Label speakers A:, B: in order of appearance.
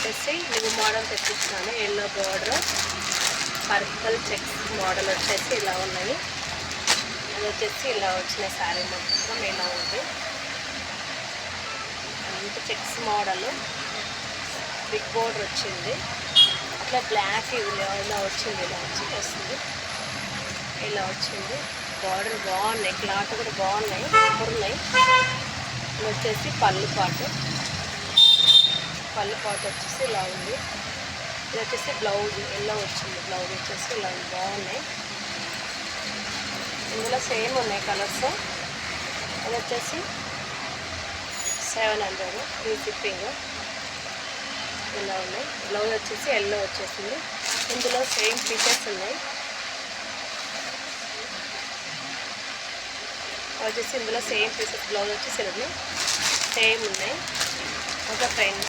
A: వచ్చేసి new model తెప్పించాను. Yellow border purple checks model వచ్చేసి ఇలా ఉన్నాయి. ఇది వచ్చేసి ఇలా వచ్చిన శారీ మొత్తం ఇలా ఉంది. అంత చెక్స్ మోడల్ బిగ్ బోర్డర్ వచ్చింది. అట్లా బ్లాక్ ఇలా వచ్చింది. ఇలా వస్తుంది. ఇలా వచ్చింది. బార్డర్ బాగున్నాయి. క్లాత్ కూడా బాగున్నాయి. సూపర్ ఉన్నాయి. ఇది వచ్చేసి పళ్ళు పాటు వచ్చేసి ఇలా ఉంది. ఇది వచ్చేసి బ్లౌజ్ ఎల్లో వచ్చింది. బ్లౌజ్ వచ్చేసి ఇలా బాగున్నాయి. ఇందులో సేమ్ ఉన్నాయి కలర్స్. ఇది వచ్చేసి 700 ఫ్రీ షిప్పింగ్. ఇలా ఉన్నాయి. బ్లౌజ్ వచ్చేసి ఎల్లో వచ్చేసింది. ఇందులో సేమ్ ఫీచర్స్ ఉన్నాయి. వచ్చేసి ఇందులో సేమ్ పీసెస్ బ్లౌజ్ వచ్చేసి సేమ్ ఉన్నాయి. ఒక ఫ్రెండ్